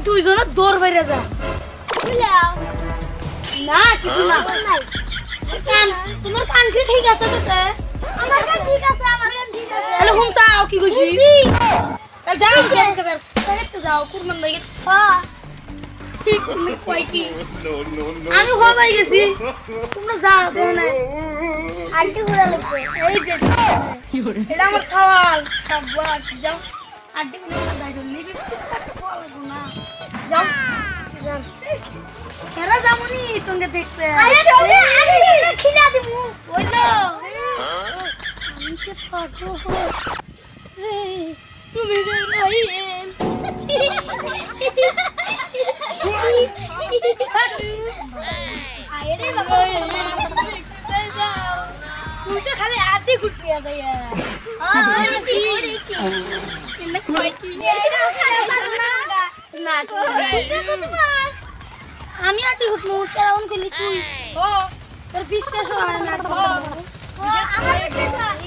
দুইজনের দৌড় বাইরে যা না কিছু না তোমার কান কি ঠিক আছে তো আমার কান ঠিক আছে আমার কান ঠিক আছে তাহলে হুম চাও কি কইছি যাও একটু যাও কুরমান ভাই হ্যাঁ ঠিক তুমি কই কি আমি হবাই গেছি তোমরা যাও না আন্টি ঘুরে লাগবে এই যে এটা আমার খাওয়াল সব যাও আন্টি ঘুরে দাইছো নিবি বলবো না যাও কেরা যাবনি তোকে দেখতে আরে তোকে আমি খিলা দিব ওই তো আমি কে পাগল তুমি যে নাই আরে বাবা তুই তো খালি আতি গুটিয়া যায় আরে কি ইন্না কই কি না আমি আছি ঘুটমু কেমন কইলি তুই ও তোর বিশ্বাস হয় না ও আমার বিশ্বাস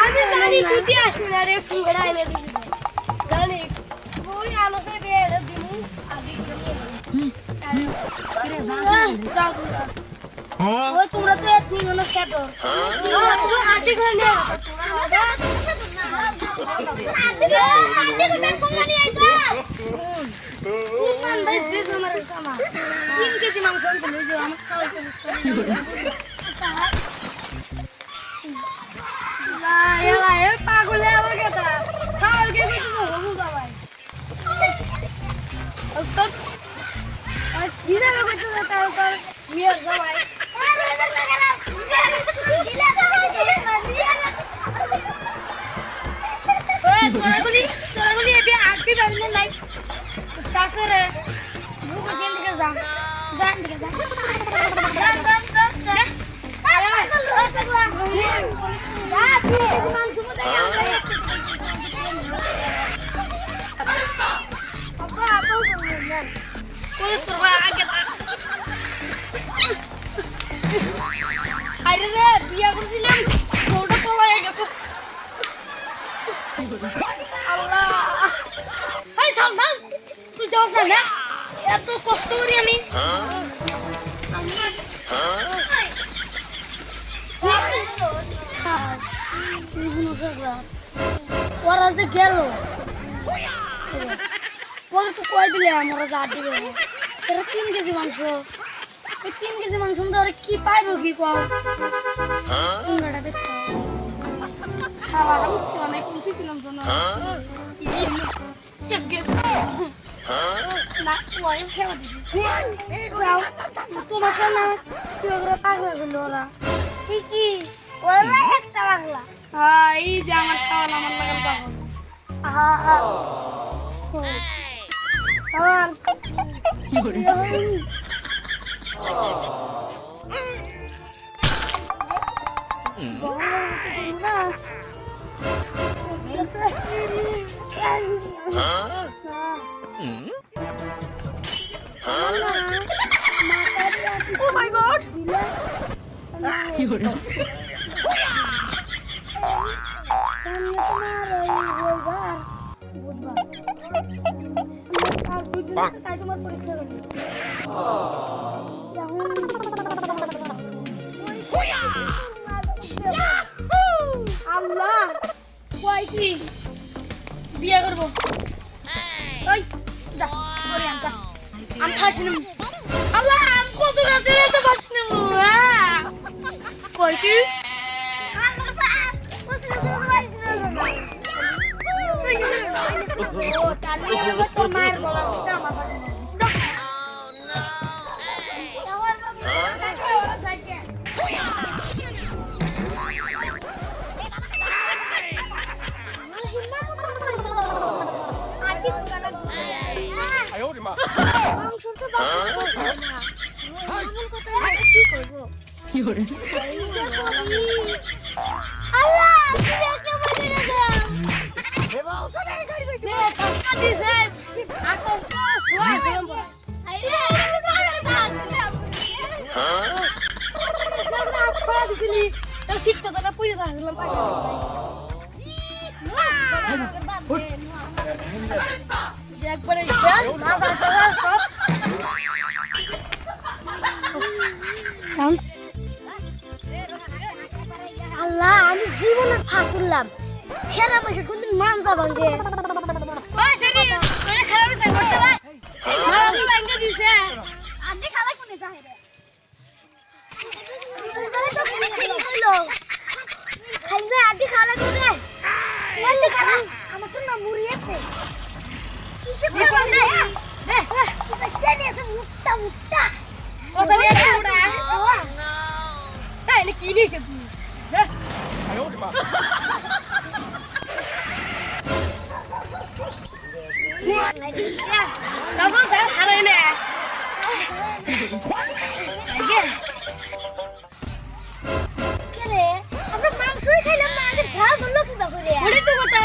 আমি গাড়ি দুটি আসবে না রে ফুড়া এনে দিবি গাড়ি ওই আলোকে দিয়ে দিমু আদি ও তোমরা তো তুই মনে কেদ ও আদি করে নে আদি করে ফোন আইতা তুই পান্ডা ড্রেস আমার কামা 3 কেজি মাংস আনতে লই আমার খাওয়াইতে এ পাগলে আমার কথা খাওয়ার কে কিছু হবু ভাই তো আর দিদা লোক তো তার মিয়ার ভাই তোরা এবে আটটি বাজলে নাই তারপরে মুখ গেল দিকে যাও যান দিকে যাও বিয়া করছিলাম ওটা পলায় গেছে আল্লাহ হাই সালমান তুই যাও না এত কষ্ট করি আমি ওরা যে গেল পরে তো কয় দিলে আমরা যা দিবে এরা 3 কেজি মাংস এই 3 কেজি মাংস ধরে কি পাইবো কি কও তোমরা দেখো খাওয়াটা উঠতে অনেক কনফিউশন না চেপ গেছে না ওই খেলা দিবি যাও তোমার না তুই ওরা পাগল হলো ওরা কি ওরা একটা লাগলা হ্যাঁ এই যে আমার খাওয়াল আমার লাগাল পাগল হ্যাঁ হ্যাঁ খাওয়াল Oh my god! বিয়া করবো ওই যা করে আনতা আমি খাচ্ছি না আল্লাহ আমি কত রাতে রাতে বাঁচি নেব কই কি আমার বাপ কত রাতে বাঁচি নেব ও তাহলে তোর মায়ের গলা দিতে আমার বাড়ি একবারে আল্লাহ আমি জীবনে ফাঁকুরলাম খেলা বসে কোনদিন মান যাবান যে আমার তো না মুড়ি আছে কি দিয়েছে তুই হারাই না আমরা মাংসই খাইলাম না আগে ঘা ধরলো কি বাবুরে ওরে তো কথা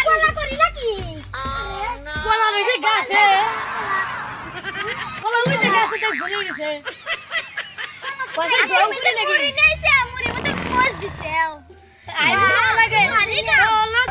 কলা করি নাকি কলা রয়েছে গাছে কলা রয়েছে গাছে তাই ভরে গেছে কলা জল করে নাকি নাইছে আমরে মতো কোষ দিছে আই ভালো লাগে আরে না